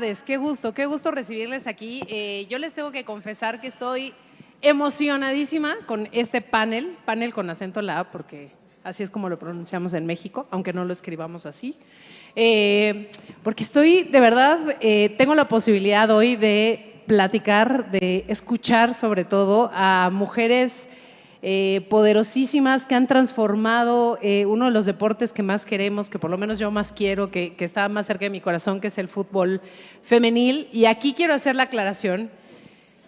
tardes, qué gusto recibirles aquí. Yo les tengo que confesar que estoy emocionadísima con este panel con acento en la A, porque así es como lo pronunciamos en México, aunque no lo escribamos así. Porque estoy, de verdad, tengo la posibilidad hoy de platicar, de escuchar sobre todo a mujeres poderosísimas que han transformado uno de los deportes que más queremos, que por lo menos yo más quiero, que está más cerca de mi corazón, que es el fútbol femenil. Y aquí quiero hacer la aclaración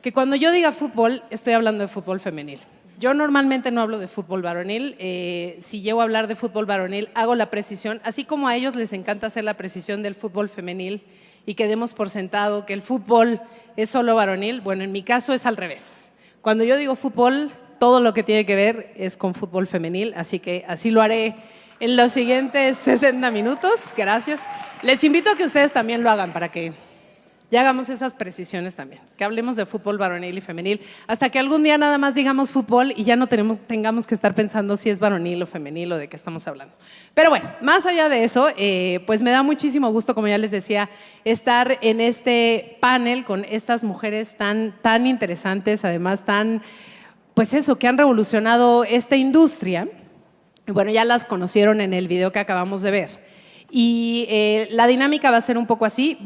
que cuando yo diga fútbol, estoy hablando de fútbol femenil. Yo normalmente no hablo de fútbol varonil. Si llego a hablar de fútbol varonil, hago la precisión, así como a ellos les encanta hacer la precisión del fútbol femenil y que demos por sentado que el fútbol es solo varonil. Bueno, en mi caso es al revés. Cuando yo digo fútbol, todo lo que tiene que ver es con fútbol femenil, así que así lo haré en los siguientes 60 minutos. Gracias. Les invito a que ustedes también lo hagan para que ya hagamos esas precisiones también, que hablemos de fútbol varonil y femenil, hasta que algún día nada más digamos fútbol y ya no tengamos que estar pensando si es varonil o femenil o de qué estamos hablando. Pero bueno, más allá de eso, pues me da muchísimo gusto, como ya les decía, estar en este panel con estas mujeres tan interesantes, además pues eso, que han revolucionado esta industria. Y bueno, ya las conocieron en el video que acabamos de ver. Y la dinámica va a ser un poco así.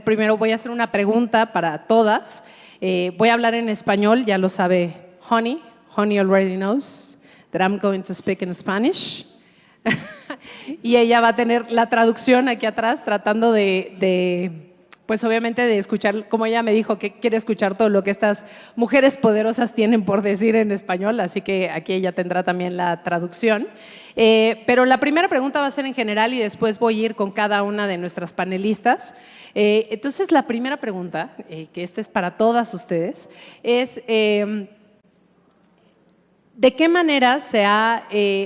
Primero voy a hacer una pregunta para todas. Voy a hablar en español, ya lo sabe Honey. Honey already knows that I'm going to speak in Spanish. Y ella va a tener la traducción aquí atrás, tratando pues obviamente de escuchar, como ella me dijo que quiere escuchar todo lo que estas mujeres poderosas tienen por decir en español, así que aquí ella tendrá también la traducción. Pero la primera pregunta va a ser en general y después voy a ir con cada una de nuestras panelistas. Entonces, la primera pregunta, que esta es para todas ustedes, es ¿de qué manera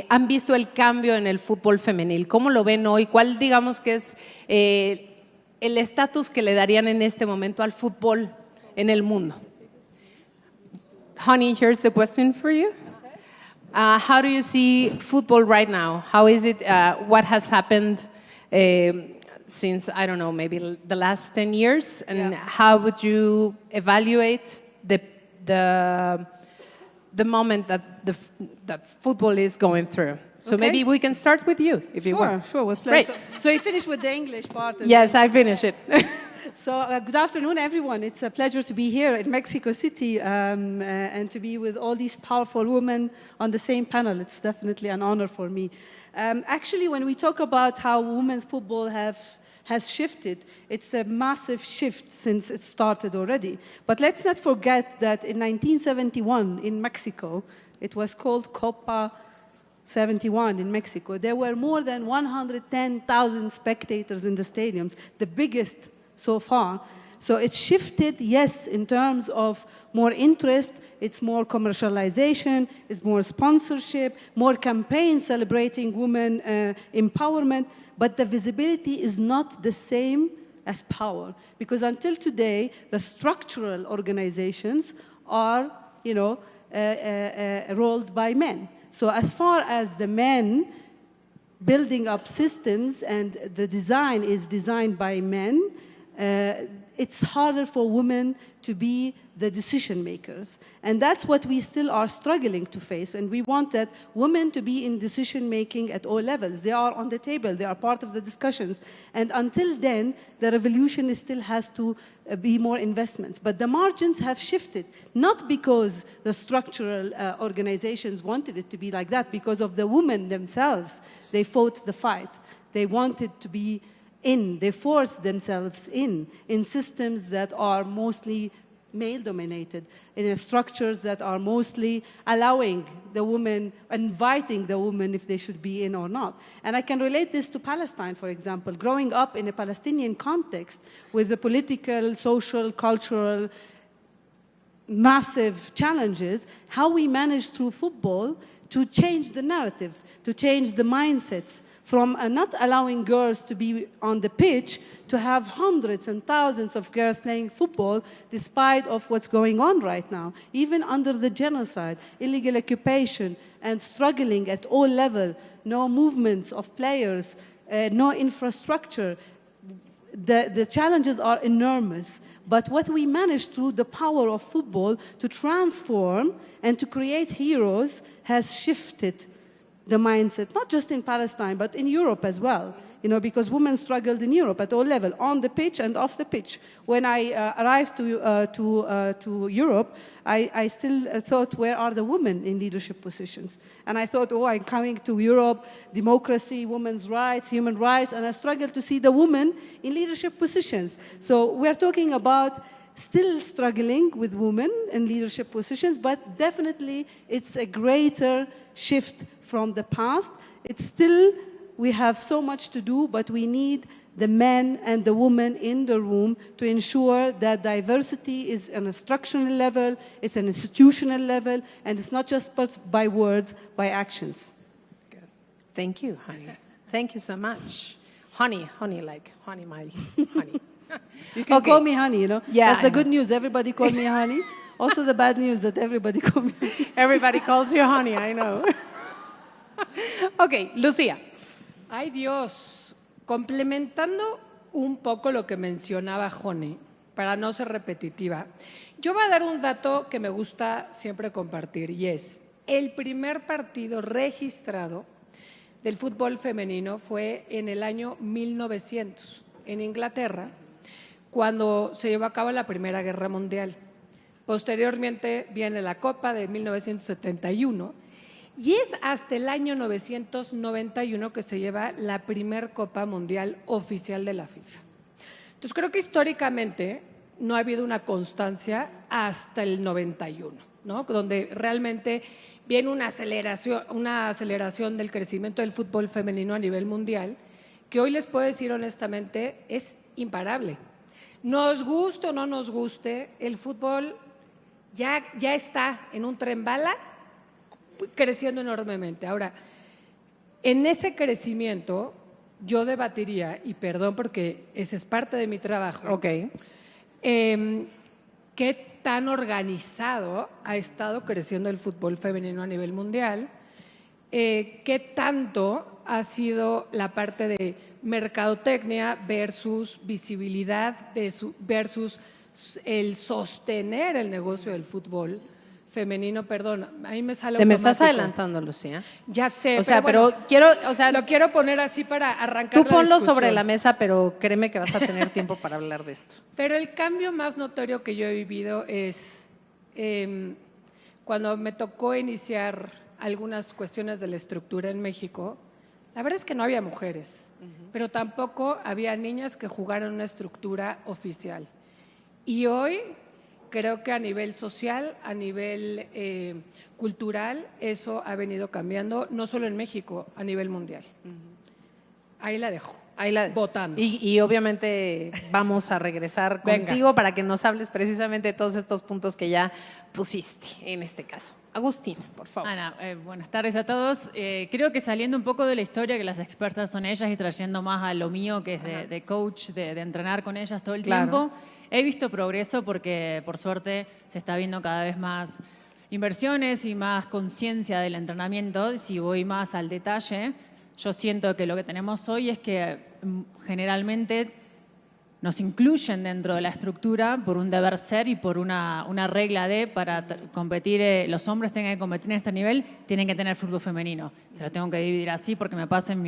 han visto el cambio en el fútbol femenil? ¿Cómo lo ven hoy? ¿Cuál digamos que es el estatus que le darían en este momento al fútbol en el mundo? Honey, here's the question for you. How do you see football right now? How is it? What has happened since, I don't know, maybe the last 10 years? And how would you evaluate the moment that football is going through? So maybe we can start with you, if you want. Sure, with pleasure. Great. So you finished with the English part? Yes, I finished it. So good afternoon, everyone. It's a pleasure to be here in Mexico City and to be with all these powerful women on the same panel. It's definitely an honor for me. Actually, when we talk about how women's football has shifted, it's a massive shift since it started already. But let's not forget that in 1971 in Mexico, it was called Copa 71 in Mexico. There were more than 110,000 spectators in the stadiums, the biggest so far. So it shifted, yes, in terms of more interest, it's more commercialization, it's more sponsorship, more campaigns celebrating women empowerment, but the visibility is not the same as power. Because until today, the structural organizations are, rolled by men. So as far as the men building up systems and the design is designed by men, it's harder for women to be the decision makers. And that's what we still are struggling to face. And we want that women to be in decision making at all levels. They are on the table, they are part of the discussions. And until then, the revolution still has to be more investments. But the margins have shifted, not because the structural organizations wanted it to be like that, because of the women themselves. They fought the fight. They wanted to be they force themselves in systems that are mostly male-dominated, in structures that are mostly allowing the woman, inviting the woman if they should be in or not. And I can relate this to Palestine, for example. Growing up in a Palestinian context with the political, social, cultural, massive challenges, how we managed through football to change the narrative, to change the mindsets, from not allowing girls to be on the pitch to have hundreds and thousands of girls playing football despite of what's going on right now, even under the genocide, illegal occupation, and struggling at all levels, no movements of players, no infrastructure. the challenges are enormous. But what we managed through the power of football to transform and to create heroes has shifted the mindset, not just in Palestine, but in Europe as well. You know, because women struggled in Europe at all levels, on the pitch and off the pitch. When I arrived to Europe, I still thought, where are the women in leadership positions? And I thought, oh, I'm coming to Europe, democracy, women's rights, human rights, and I struggled to see the women in leadership positions. So we're talking about still struggling with women in leadership positions, but definitely it's a greater shift from the past. It's still, we have so much to do, but we need the men and the women in the room to ensure that diversity is on a structural level, it's an institutional level, and it's not just by words, by actions. Good. Thank you, honey. Thank you so much. Honey, like honey, my honey. You can call me honey, you know? Yeah, that's the good news. Everybody call me honey. Also the bad news that everybody call me honey. Everybody calls you honey, I know. Ok, Lucía. Ay Dios, complementando un poco lo que mencionaba Jone, para no ser repetitiva, yo voy a dar un dato que me gusta siempre compartir y es, el primer partido registrado del fútbol femenino fue en el año 1900, en Inglaterra, cuando se llevó a cabo la Primera Guerra Mundial. Posteriormente viene la Copa de 1971 y es hasta el año 1991 que se lleva la primer Copa Mundial oficial de la FIFA. Entonces creo que históricamente no ha habido una constancia hasta el 91, ¿no? Donde realmente viene una aceleración del crecimiento del fútbol femenino a nivel mundial, que hoy les puedo decir honestamente es imparable. Nos guste o no nos guste, el fútbol ya está en un tren bala creciendo enormemente. Ahora, en ese crecimiento yo debatiría, y perdón porque ese es parte de mi trabajo, Ok. qué tan organizado ha estado creciendo el fútbol femenino a nivel mundial, qué tanto ha sido la parte de mercadotecnia versus visibilidad versus el sostener el negocio del fútbol femenino. Perdón, ahí me sale Te me estás automático. adelantando, Lucía. Ya sé, O sea, bueno, pero quiero, o sea, lo quiero poner así para arrancar tú la ponlo discusión. sobre la mesa, pero créeme que vas a tener tiempo para hablar de esto. Pero el cambio más notorio que yo he vivido es cuando me tocó iniciar algunas cuestiones de la estructura en México, la verdad es que no había mujeres, pero tampoco había niñas que jugaran una estructura oficial. Y hoy creo que a nivel social, a nivel cultural, eso ha venido cambiando, no solo en México, a nivel mundial. Ahí la dejo. Ahí la dejas. Votando. Y obviamente vamos a regresar Venga. contigo para que nos hables precisamente de todos estos puntos que ya pusiste en este caso. Agustín, por favor. Ana, buenas tardes a todos. Creo que saliendo un poco de la historia, que las expertas son ellas, y trayendo más a lo mío, que es de coach, de entrenar con ellas todo el Claro. tiempo, he visto progreso porque, por suerte, se está viendo cada vez más inversiones y más conciencia del entrenamiento. Si voy más al detalle, yo siento que lo que tenemos hoy es que generalmente nos incluyen dentro de la estructura por un deber ser y por una regla de para competir, los hombres tengan que competir en este nivel, tienen que tener fútbol femenino. Te lo tengo que dividir así porque me pasa en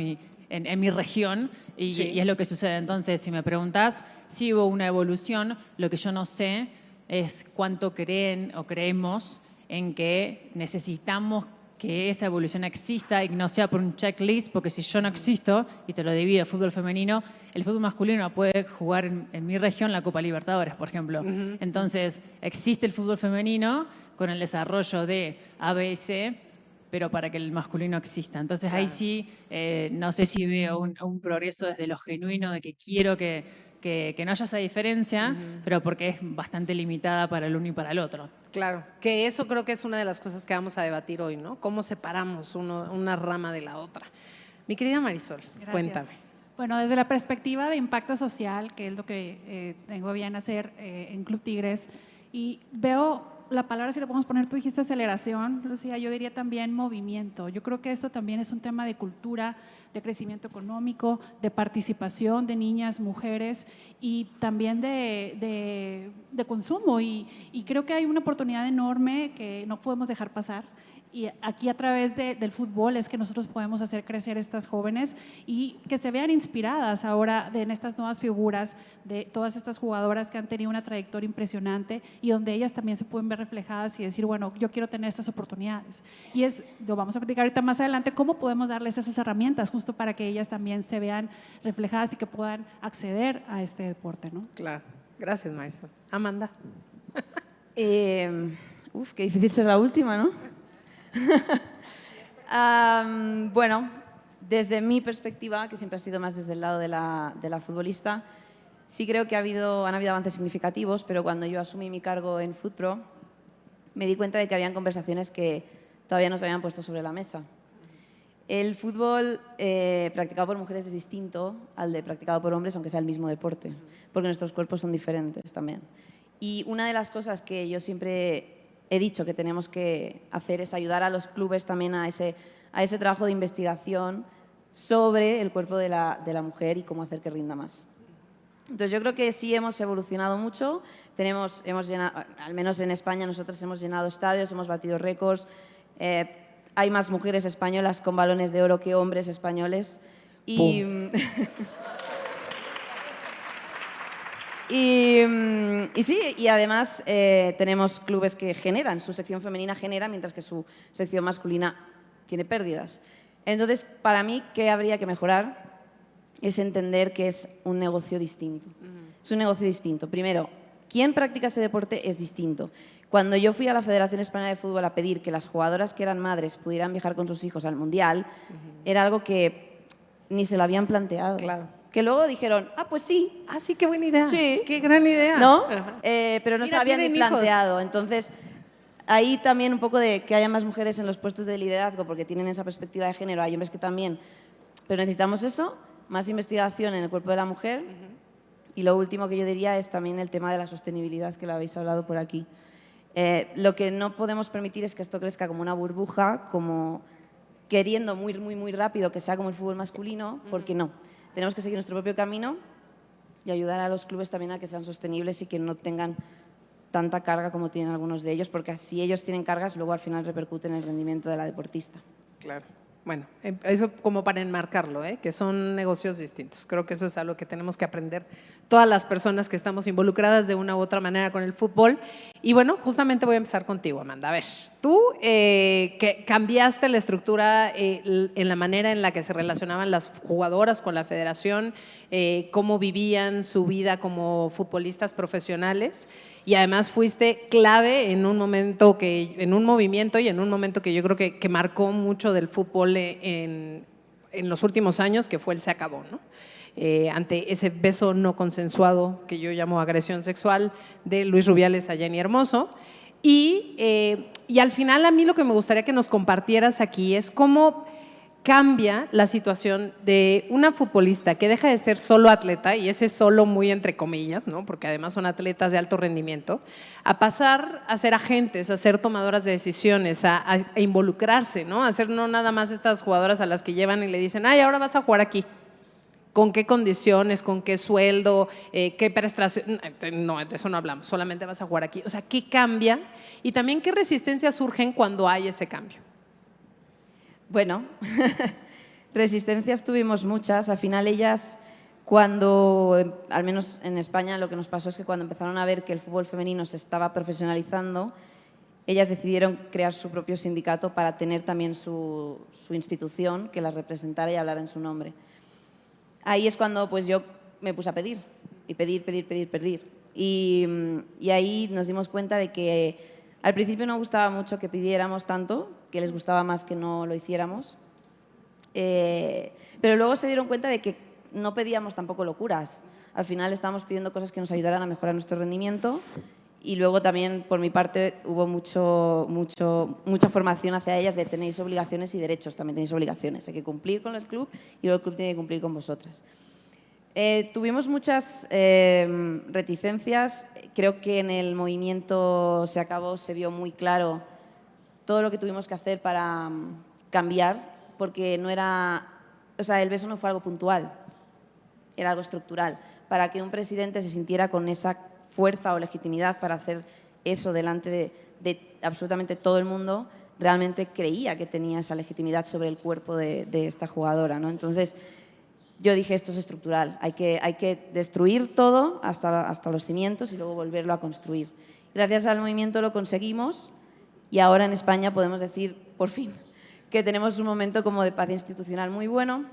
mi región y, Sí. y es lo que sucede. Entonces, si me preguntás si hubo una evolución, lo que yo no sé es cuánto creen o creemos en que necesitamos que esa evolución exista y que no sea por un checklist, porque si yo no existo y te lo divido, fútbol femenino, el fútbol masculino puede jugar en mi región la Copa Libertadores, por ejemplo. Entonces, existe el fútbol femenino con el desarrollo de A, B y C, pero para que el masculino exista. Entonces, ahí sí, no sé si veo un progreso desde lo genuino de que quiero que no haya esa diferencia, pero porque es bastante limitada para el uno y para el otro. Claro, que eso creo que es una de las cosas que vamos a debatir hoy, ¿no? Cómo separamos una rama de la otra. Mi querida Marisol, Gracias. cuéntame. Bueno, desde la perspectiva de impacto social, que es lo que tengo bien hacer en Club Tigres, y veo la palabra, si le podemos poner, tú dijiste aceleración, Lucía, yo diría también movimiento. Yo creo que esto también es un tema de cultura, de crecimiento económico, de participación de niñas, mujeres y también de consumo. Y creo que hay una oportunidad enorme que no podemos dejar pasar. Y aquí a través del fútbol es que nosotros podemos hacer crecer estas jóvenes y que se vean inspiradas ahora en estas nuevas figuras de todas estas jugadoras que han tenido una trayectoria impresionante y donde ellas también se pueden ver reflejadas y decir, bueno, yo quiero tener estas oportunidades. Y lo vamos a platicar ahorita más adelante, cómo podemos darles esas herramientas justo para que ellas también se vean reflejadas y que puedan acceder a este deporte, ¿no? Claro. Gracias, Marisol. Amanda. Qué difícil ser la última, ¿no? Bueno, desde mi perspectiva, que siempre ha sido más desde el lado de la futbolista, sí creo que han habido avances significativos, pero cuando yo asumí mi cargo en FootPro, me di cuenta de que habían conversaciones que todavía no se habían puesto sobre la mesa. El fútbol practicado por mujeres es distinto al de practicado por hombres, aunque sea el mismo deporte, porque nuestros cuerpos son diferentes también. Y una de las cosas que yo siempre he dicho que tenemos que hacer es ayudar a los clubes también a ese trabajo de investigación sobre el cuerpo de la mujer y cómo hacer que rinda más. Entonces yo creo que sí hemos evolucionado mucho, hemos llenado, al menos en España nosotros hemos llenado estadios, hemos batido récords, hay más mujeres españolas con balones de oro que hombres españoles y sí, y además tenemos clubes que generan, su sección femenina genera, mientras que su sección masculina tiene pérdidas. Entonces, para mí, ¿qué habría que mejorar? Es entender que es un negocio distinto. Es un negocio distinto. Primero, quien practica ese deporte es distinto. Cuando yo fui a la Federación Española de Fútbol a pedir que las jugadoras que eran madres pudieran viajar con sus hijos al Mundial, era algo que ni se lo habían planteado. Claro. Que luego dijeron, pues sí. Ah, sí, qué buena idea. Sí. Qué gran idea. ¿No? Ajá. Pero no se Mira, lo habían ni tienen hijos. planteado. Entonces, ahí también un poco de que haya más mujeres en los puestos de liderazgo, porque tienen esa perspectiva de género, hay hombres que también. Pero necesitamos eso, más investigación en el cuerpo de la mujer. Y lo último que yo diría es también el tema de la sostenibilidad, que lo habéis hablado por aquí. Lo que no podemos permitir es que esto crezca como una burbuja, como queriendo muy, muy, muy rápido que sea como el fútbol masculino, porque no. Tenemos que seguir nuestro propio camino y ayudar a los clubes también a que sean sostenibles y que no tengan tanta carga como tienen algunos de ellos, porque así ellos tienen cargas, luego al final repercute en el rendimiento de la deportista. Claro. Bueno, eso como para enmarcarlo, que son negocios distintos. Creo que eso es algo que tenemos que aprender todas las personas que estamos involucradas de una u otra manera con el fútbol. Y bueno, justamente voy a empezar contigo, Amanda. A ver, tú que cambiaste la estructura en la manera en la que se relacionaban las jugadoras con la federación, cómo vivían su vida como futbolistas profesionales, y además fuiste clave en un momento en un movimiento y en un momento que yo creo que marcó mucho del fútbol en los últimos años, que fue el Se Acabó, ¿no? Ante ese beso no consensuado que yo llamo agresión sexual de Luis Rubiales a Jenny Hermoso. Y al final a mí lo que me gustaría que nos compartieras aquí es cómo cambia la situación de una futbolista que deja de ser solo atleta, y ese solo muy entre comillas, ¿no? Porque además son atletas de alto rendimiento, a pasar a ser agentes, a ser tomadoras de decisiones, a involucrarse, ¿no? A ser no nada más estas jugadoras a las que llevan y le dicen, ay, ahora vas a jugar aquí. ¿Con qué condiciones? ¿Con qué sueldo? ¿Qué prestación? No, de eso no hablamos, solamente vas a jugar aquí. O sea, ¿qué cambia? Y también, ¿qué resistencias surgen cuando hay ese cambio? Bueno, resistencias tuvimos muchas. Al final ellas, cuando, al menos en España, lo que nos pasó es que cuando empezaron a ver que el fútbol femenino se estaba profesionalizando, ellas decidieron crear su propio sindicato para tener también su institución que las representara y hablara en su nombre. Ahí es cuando pues yo me puse a pedir, y pedir. Y ahí nos dimos cuenta de que al principio no gustaba mucho que pidiéramos tanto, que les gustaba más que no lo hiciéramos. Pero luego se dieron cuenta de que no pedíamos tampoco locuras. Al final estábamos pidiendo cosas que nos ayudaran a mejorar nuestro rendimiento. Y luego también, por mi parte, hubo mucha formación hacia ellas de tenéis obligaciones y derechos. También tenéis obligaciones. Hay que cumplir con el club y luego el club tiene que cumplir con vosotras. Tuvimos muchas reticencias. Creo que en el movimiento se vio muy claro todo lo que tuvimos que hacer para cambiar, porque no era, o sea, el beso no fue algo puntual, era algo estructural. Para que un presidente se sintiera con esa fuerza o legitimidad para hacer eso delante de absolutamente todo el mundo, realmente creía que tenía esa legitimidad sobre el cuerpo de esta jugadora, ¿no? Entonces, yo dije, esto es estructural, hay que destruir todo hasta los cimientos y luego volverlo a construir. Gracias al movimiento lo conseguimos y ahora en España podemos decir, por fin, que tenemos un momento como de paz institucional muy bueno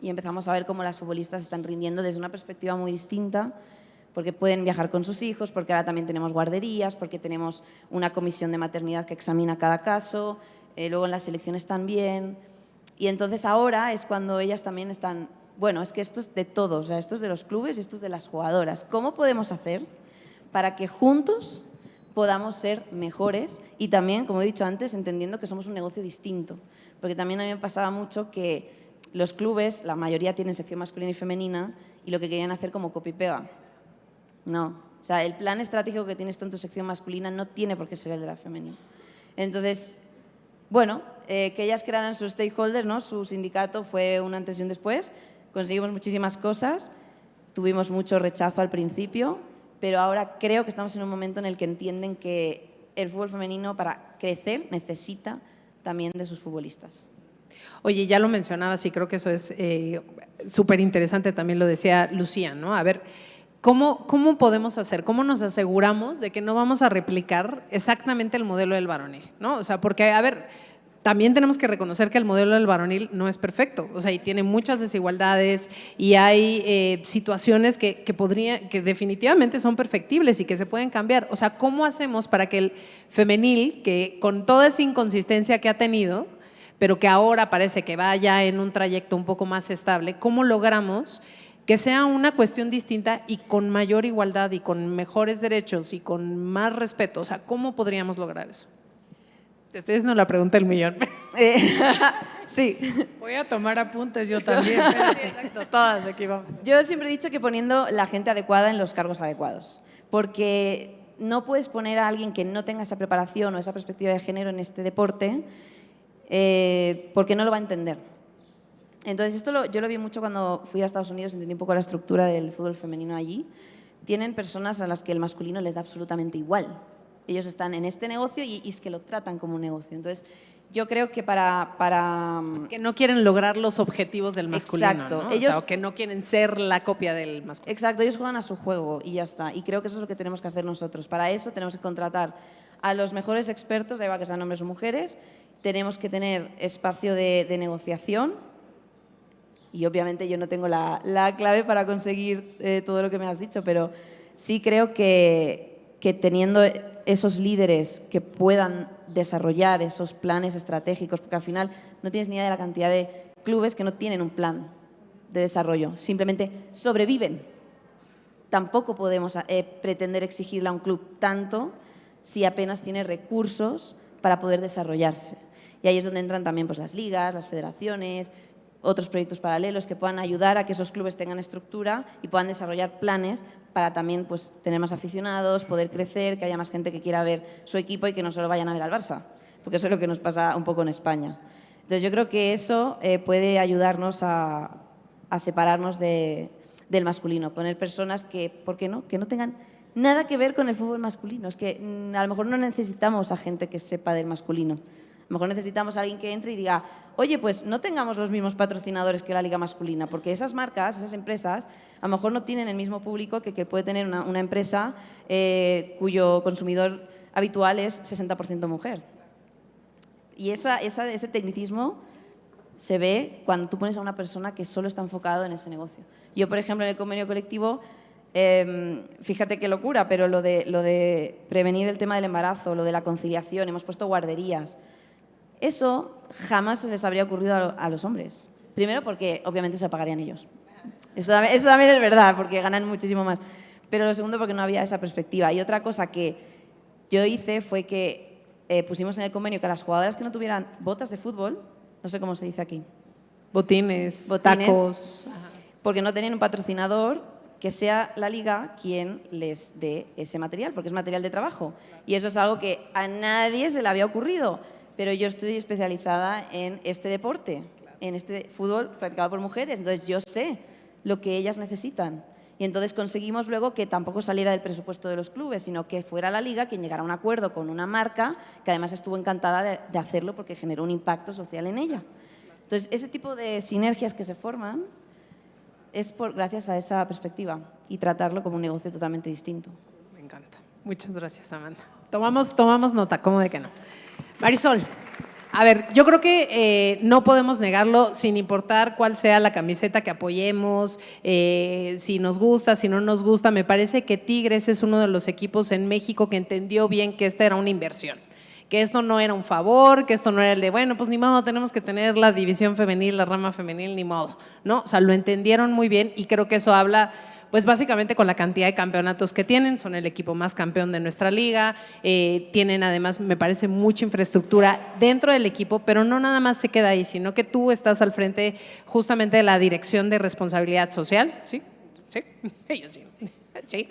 y empezamos a ver cómo las futbolistas están rindiendo desde una perspectiva muy distinta, porque pueden viajar con sus hijos, porque ahora también tenemos guarderías, porque tenemos una comisión de maternidad que examina cada caso, luego en las selecciones también. Y entonces ahora es cuando ellas también están, bueno, es que esto es de todos, o sea, esto es de los clubes y esto es de las jugadoras. ¿Cómo podemos hacer para que juntos podamos ser mejores? Y también, como he dicho antes, entendiendo que somos un negocio distinto. Porque también a mí me pasaba mucho que los clubes, la mayoría tienen sección masculina y femenina, y lo que querían hacer como copy y pega. No, o sea, el plan estratégico que tienes tú en tu sección masculina no tiene por qué ser el de la femenina. Entonces, bueno, que ellas crearan su stakeholder, ¿no? Su sindicato, fue un antes y un después. Conseguimos muchísimas cosas, tuvimos mucho rechazo al principio, pero ahora creo que estamos en un momento en el que entienden que el fútbol femenino para crecer necesita también de sus futbolistas. Oye, ya lo mencionabas y creo que eso es súper interesante, también lo decía Lucía, ¿no? A ver, ¿cómo podemos hacer? ¿Cómo nos aseguramos de que no vamos a replicar exactamente el modelo del varonil, ¿no? O sea, porque, a ver, también tenemos que reconocer que el modelo del varonil no es perfecto, o sea, y tiene muchas desigualdades y hay situaciones que definitivamente son perfectibles y que se pueden cambiar. O sea, ¿cómo hacemos para que el femenil, que con toda esa inconsistencia que ha tenido, pero que ahora parece que va ya en un trayecto un poco más estable, cómo logramos que sea una cuestión distinta y con mayor igualdad y con mejores derechos y con más respeto? O sea, ¿cómo podríamos lograr eso? Te estoy haciendo la pregunta del millón. Sí. Voy a tomar apuntes yo también. Exacto, todas aquí vamos. Yo siempre he dicho que poniendo la gente adecuada en los cargos adecuados, porque no puedes poner a alguien que no tenga esa preparación o esa perspectiva de género en este deporte, porque no lo va a entender. Entonces, esto yo lo vi mucho cuando fui a Estados Unidos, entendí un poco la estructura del fútbol femenino allí. Tienen personas a las que el masculino les da absolutamente igual. Ellos están en este negocio y es que lo tratan como un negocio. Entonces, yo creo que para que no quieren lograr los objetivos del masculino, exacto, ¿no? ellos, o sea, o que no quieren ser la copia del masculino. Exacto, ellos juegan a su juego y ya está. Y creo que eso es lo que tenemos que hacer nosotros. Para eso tenemos que contratar a los mejores expertos, da igual que sean hombres o mujeres. Tenemos que tener espacio de negociación. Y obviamente yo no tengo la clave para conseguir todo lo que me has dicho, pero sí creo que teniendo esos líderes que puedan desarrollar esos planes estratégicos, porque al final no tienes ni idea de la cantidad de clubes que no tienen un plan de desarrollo, simplemente sobreviven. Tampoco podemos pretender exigirle a un club tanto si apenas tiene recursos para poder desarrollarse. Y ahí es donde entran también pues, las ligas, las federaciones, otros proyectos paralelos que puedan ayudar a que esos clubes tengan estructura y puedan desarrollar planes para también pues, tener más aficionados, poder crecer, que haya más gente que quiera ver su equipo y que no solo vayan a ver al Barça, porque eso es lo que nos pasa un poco en España. Entonces yo creo que eso puede ayudarnos a separarnos del masculino, poner personas que, ¿por qué no?, que no tengan nada que ver con el fútbol masculino. Es que a lo mejor no necesitamos a gente que sepa del masculino. A lo mejor necesitamos a alguien que entre y diga, oye, pues no tengamos los mismos patrocinadores que la liga masculina, porque esas marcas, esas empresas, a lo mejor no tienen el mismo público que puede tener una empresa cuyo consumidor habitual es 60% mujer. Y ese tecnicismo se ve cuando tú pones a una persona que solo está enfocado en ese negocio. Yo, por ejemplo, en el convenio colectivo, fíjate qué locura, pero lo de prevenir el tema del embarazo, lo de la conciliación, hemos puesto guarderías. Eso jamás se les habría ocurrido a los hombres. Primero porque obviamente se pagarían ellos. Eso también es verdad, porque ganan muchísimo más. Pero lo segundo porque no había esa perspectiva. Y otra cosa que yo hice fue que pusimos en el convenio que a las jugadoras que no tuvieran botas de fútbol, no sé cómo se dice aquí. Botines. Tacos. porque no tenían un patrocinador que sea la liga quien les dé ese material, porque es material de trabajo. Y eso es algo que a nadie se le había ocurrido. Pero yo estoy especializada en este deporte, en este fútbol practicado por mujeres. Entonces yo sé lo que ellas necesitan. Y entonces conseguimos luego que tampoco saliera del presupuesto de los clubes, sino que fuera la liga quien llegara a un acuerdo con una marca que además estuvo encantada de hacerlo porque generó un impacto social en ella. Entonces ese tipo de sinergias que se forman es gracias a esa perspectiva y tratarlo como un negocio totalmente distinto. Me encanta. Muchas gracias, Amanda. Tomamos nota, ¿cómo de que no? Marisol, a ver, yo creo que no podemos negarlo sin importar cuál sea la camiseta que apoyemos, si nos gusta, si no nos gusta. Me parece que Tigres es uno de los equipos en México que entendió bien que esta era una inversión, que esto no era un favor, que esto no era el de, bueno, pues ni modo, tenemos que tener la división femenil, la rama femenil, ni modo, ¿no? O sea, lo entendieron muy bien y creo que eso habla, pues básicamente con la cantidad de campeonatos que tienen, son el equipo más campeón de nuestra liga, tienen además, me parece, mucha infraestructura dentro del equipo, pero no nada más se queda ahí, sino que tú estás al frente justamente de la Dirección de Responsabilidad Social, ¿sí? ¿Sí? Yo sí. Sí.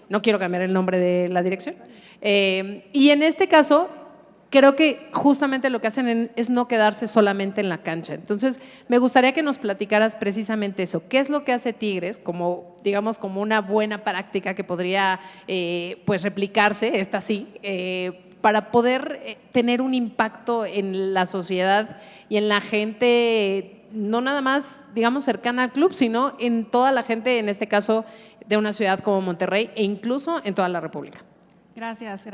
No quiero cambiar el nombre de la dirección. Y en este caso, creo que justamente lo que hacen es no quedarse solamente en la cancha. Entonces, me gustaría que nos platicaras precisamente eso. ¿Qué es lo que hace Tigres como, digamos, como una buena práctica que podría pues replicarse, esta sí, para poder tener un impacto en la sociedad y en la gente, no nada más, digamos, cercana al club, sino en toda la gente, en este caso, de una ciudad como Monterrey e incluso en toda la República? Gracias,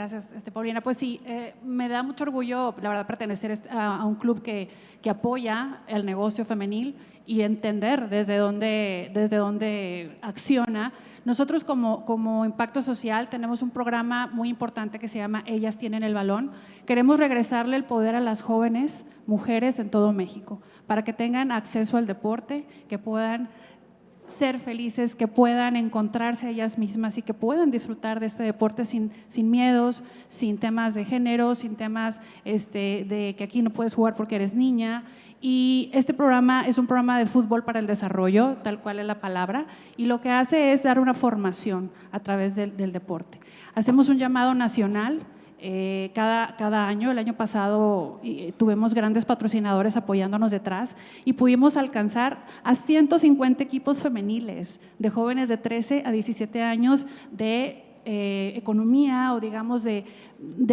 Paulina. Pues sí, me da mucho orgullo, la verdad, pertenecer a un club que apoya el negocio femenil y entender desde dónde acciona. Nosotros como Impacto Social tenemos un programa muy importante que se llama Ellas tienen el balón. Queremos regresarle el poder a las jóvenes mujeres en todo México para que tengan acceso al deporte, que puedan ser felices, que puedan encontrarse ellas mismas y que puedan disfrutar de este deporte sin miedos, sin temas de género, sin temas de que aquí no puedes jugar porque eres niña. Y este programa es un programa de fútbol para el desarrollo, tal cual es la palabra, y lo que hace es dar una formación a través del deporte. Hacemos un llamado nacional. Cada año, el año pasado tuvimos grandes patrocinadores apoyándonos detrás y pudimos alcanzar a 150 equipos femeniles de jóvenes de 13 a 17 años de economía o digamos de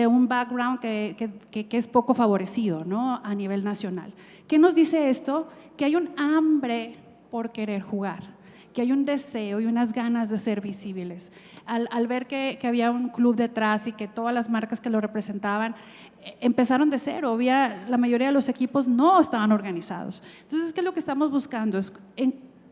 un background que es poco favorecido, ¿no? A nivel nacional. ¿Qué nos dice esto? Que hay un hambre por querer jugar, que hay un deseo y unas ganas de ser visibles. Al ver que había un club detrás y que todas las marcas que lo representaban empezaron de cero, la mayoría de los equipos no estaban organizados. Entonces, ¿qué es lo que estamos buscando? Es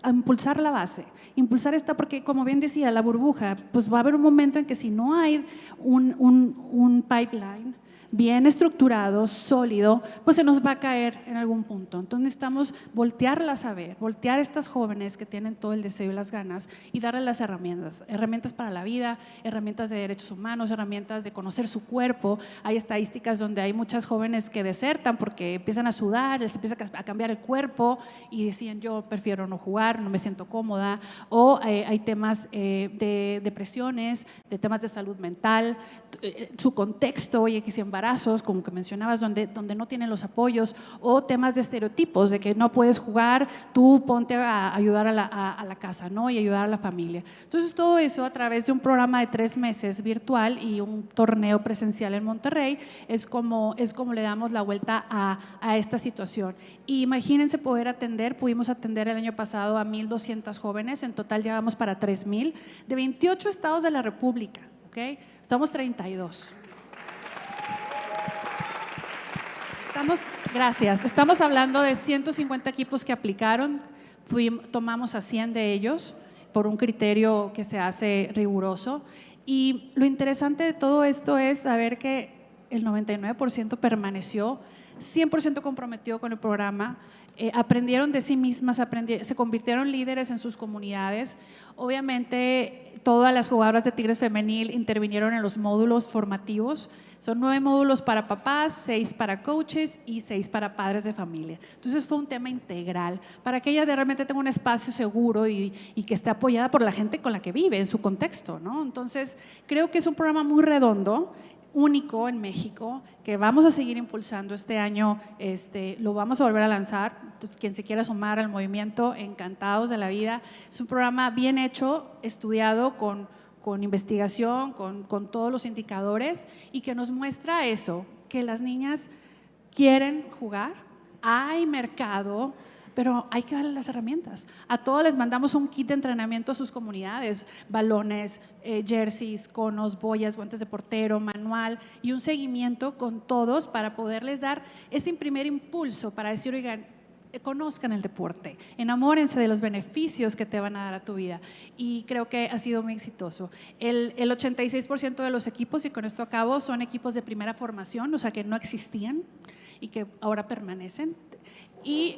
impulsar la base, impulsar esta, porque como bien decía, la burbuja, pues va a haber un momento en que si no hay un pipeline bien estructurado, sólido, pues se nos va a caer en algún punto. Entonces necesitamos voltearlas a ver, voltear a estas jóvenes que tienen todo el deseo y las ganas y darles las herramientas para la vida, herramientas de derechos humanos, herramientas de conocer su cuerpo. Hay estadísticas donde hay muchas jóvenes que desertan porque empiezan a sudar, les empieza a cambiar el cuerpo y decían yo prefiero no jugar, no me siento cómoda, o hay temas de depresiones, de temas de salud mental, su contexto, oye, que si embarazos, como que mencionabas, donde no tienen los apoyos, o temas de estereotipos, de que no puedes jugar, tú ponte a ayudar a la casa, ¿no? Y ayudar a la familia. Entonces, todo eso a través de un programa de 3 meses virtual y un torneo presencial en Monterrey es como le damos la vuelta a esta situación. Y imagínense pudimos atender el año pasado a 1,200 jóvenes, en total llegamos para 3,000, de 28 estados de la República, ¿ok? Estamos 32. Estamos hablando de 150 equipos que aplicaron, tomamos a 100 de ellos por un criterio que se hace riguroso. Y lo interesante de todo esto es saber que el 99% permaneció 100% comprometido con el programa. aprendieron de sí mismas, se convirtieron líderes en sus comunidades. Obviamente, todas las jugadoras de Tigres Femenil intervinieron en los módulos formativos. Son 9 módulos para papás, 6 para coaches y 6 para padres de familia. Entonces fue un tema integral para que ella realmente tenga un espacio seguro y que esté apoyada por la gente con la que vive, en su contexto, ¿no? Entonces creo que es un programa muy redondo, único en México, que vamos a seguir impulsando este año, lo vamos a volver a lanzar. Entonces, quien se quiera sumar al movimiento, encantados de la vida. Es un programa bien hecho, estudiado con investigación, con todos los indicadores y que nos muestra eso, que las niñas quieren jugar, hay mercado, pero hay que darles las herramientas. A todos les mandamos un kit de entrenamiento a sus comunidades, balones, jerseys, conos, boyas, guantes de portero, manual y un seguimiento con todos para poderles dar ese primer impulso para decir, oigan, conozcan el deporte, enamórense de los beneficios que te van a dar a tu vida, y creo que ha sido muy exitoso. El 86% de los equipos, y con esto acabo, son equipos de primera formación, o sea que no existían y que ahora permanecen, y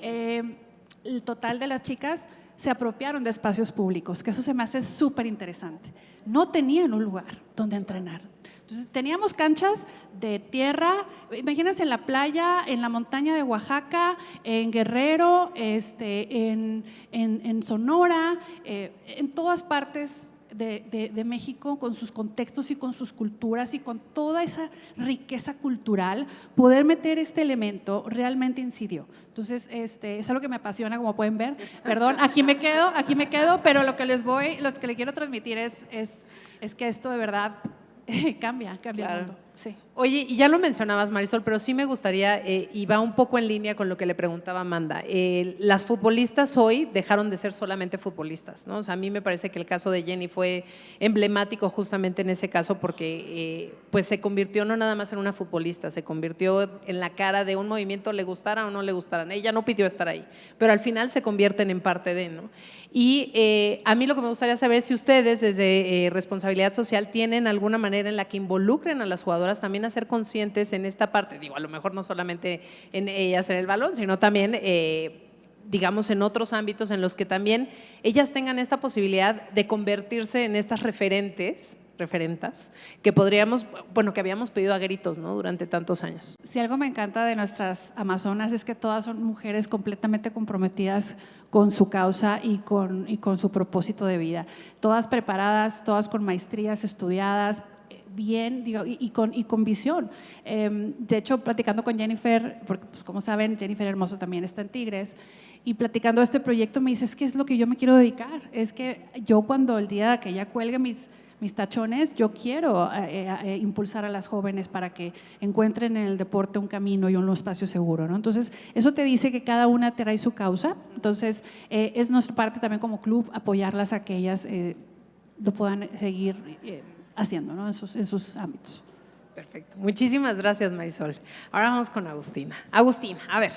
el total de las chicas se apropiaron de espacios públicos, que eso se me hace súper interesante. No tenían un lugar donde entrenar. Entonces, teníamos canchas de tierra, imagínense en la playa, en la montaña de Oaxaca, en Guerrero, en Sonora, en todas partes de México, con sus contextos y con sus culturas y con toda esa riqueza cultural. Poder meter este elemento realmente incidió. Entonces, es algo que me apasiona, como pueden ver. Perdón, aquí me quedo, pero lo que le quiero transmitir es que esto de verdad cambia Claro. el mundo. Sí. Oye, y ya lo mencionabas, Marisol, pero sí me gustaría, y va un poco en línea con lo que le preguntaba Amanda, las futbolistas hoy dejaron de ser solamente futbolistas, ¿no? O sea, a mí me parece que el caso de Jenny fue emblemático justamente en ese caso porque pues se convirtió no nada más en una futbolista, se convirtió en la cara de un movimiento, le gustara o no le gustaran. Ella no pidió estar ahí, pero al final se convierten en parte de, ¿no? Y a mí lo que me gustaría saber es si ustedes desde responsabilidad social tienen alguna manera en la que involucren a las jugadoras también a ser conscientes en esta parte, digo, a lo mejor no solamente en ellas en el balón, sino también digamos en otros ámbitos en los que también ellas tengan esta posibilidad de convertirse en estas referentas que podríamos, bueno, que habíamos pedido a gritos, ¿no? Durante tantos años. Si algo me encanta de nuestras amazonas es que todas son mujeres completamente comprometidas con su causa y con su propósito de vida. Todas preparadas, todas con maestrías estudiadas, bien, digo, y con visión. De hecho, platicando con Jennifer, porque pues, como saben, Jennifer Hermoso también está en Tigres, y platicando de este proyecto me dice, es que es lo que yo me quiero dedicar, es que yo cuando el día que ella cuelgue mis tachones, yo quiero impulsar a las jóvenes para que encuentren en el deporte un camino y un espacio seguro, ¿no? Entonces, eso te dice que cada una trae su causa. Entonces, es nuestra parte también como club apoyarlas a que ellas lo puedan seguir haciendo, ¿no? en sus ámbitos. Perfecto. Muchísimas gracias, Marisol. Ahora vamos con Agustina. Agustina, a ver.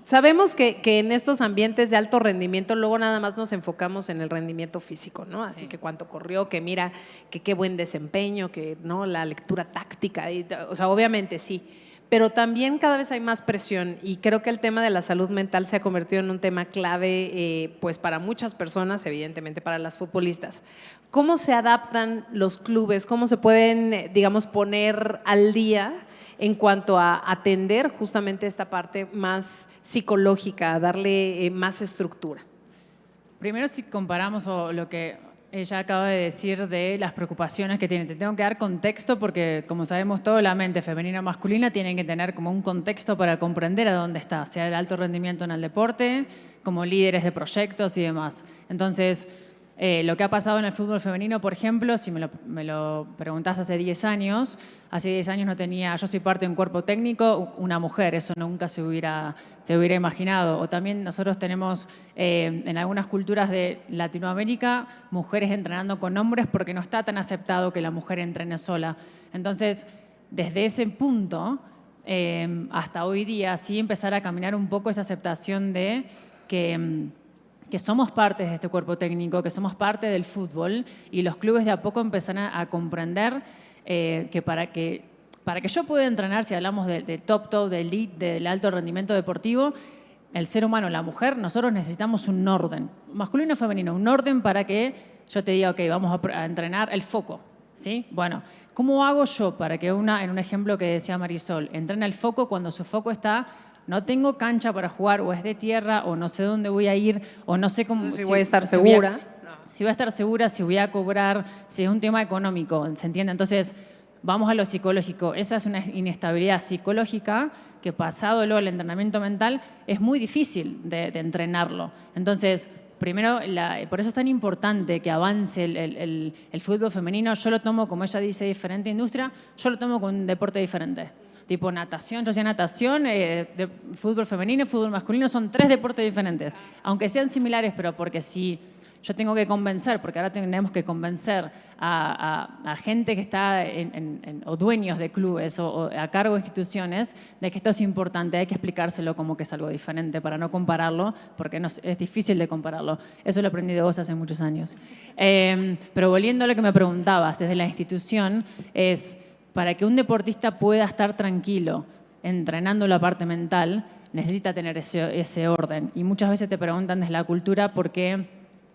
Sabemos que en estos ambientes de alto rendimiento luego nada más nos enfocamos en el rendimiento físico, ¿no? Así Sí. que cuánto corrió, que mira, que qué buen desempeño, que no la lectura táctica, o sea, obviamente sí. Pero también cada vez hay más presión y creo que el tema de la salud mental se ha convertido en un tema clave pues para muchas personas, evidentemente para las futbolistas. ¿Cómo se adaptan los clubes? ¿Cómo se pueden, digamos, poner al día en cuanto a atender justamente esta parte más psicológica, a darle más estructura? Primero, si comparamos lo que ella acaba de decir de las preocupaciones que tiene, te tengo que dar contexto porque, como sabemos todo, la mente femenina o masculina tiene que tener como un contexto para comprender a dónde está, sea el alto rendimiento en el deporte, como líderes de proyectos y demás. Entonces, lo que ha pasado en el fútbol femenino, por ejemplo, si me lo preguntás hace 10 años no tenía, yo soy parte de un cuerpo técnico, una mujer, eso nunca se hubiera imaginado. O también nosotros tenemos en algunas culturas de Latinoamérica mujeres entrenando con hombres porque no está tan aceptado que la mujer entrene sola. Entonces, desde ese punto hasta hoy día, sí empezar a caminar un poco esa aceptación de que somos parte de este cuerpo técnico, que somos parte del fútbol y los clubes de a poco empiezan a comprender que para que yo pueda entrenar, si hablamos de top, de elite, del alto rendimiento deportivo, el ser humano, la mujer, nosotros necesitamos un orden, masculino y femenino, un orden para que yo te diga, ok, vamos a entrenar el foco, ¿sí? Bueno, ¿cómo hago yo para que en un ejemplo que decía Marisol, entrene el foco cuando su foco está, no tengo cancha para jugar, o es de tierra, o no sé dónde voy a ir, o no sé cómo... Si voy a estar segura. Si voy a estar segura, si voy a cobrar, si es un tema económico, ¿se entiende? Entonces, vamos a lo psicológico. Esa es una inestabilidad psicológica que pasado luego al entrenamiento mental es muy difícil de entrenarlo. Entonces, primero, por eso es tan importante que avance el fútbol femenino. Yo lo tomo, como ella dice, diferente industria, yo lo tomo con un deporte diferente. Tipo natación, yo hacía natación, de fútbol femenino y fútbol masculino, son 3 deportes diferentes. Aunque sean similares, pero porque si yo tengo que convencer, porque ahora tenemos que convencer a gente que está o dueños de clubes o a cargo de instituciones de que esto es importante, hay que explicárselo como que es algo diferente para no compararlo, porque es difícil de compararlo. Eso lo aprendí de vos hace muchos años. Pero volviendo a lo que me preguntabas, desde la institución, es para que un deportista pueda estar tranquilo entrenando la parte mental, necesita tener ese orden. Y muchas veces te preguntan desde la cultura por qué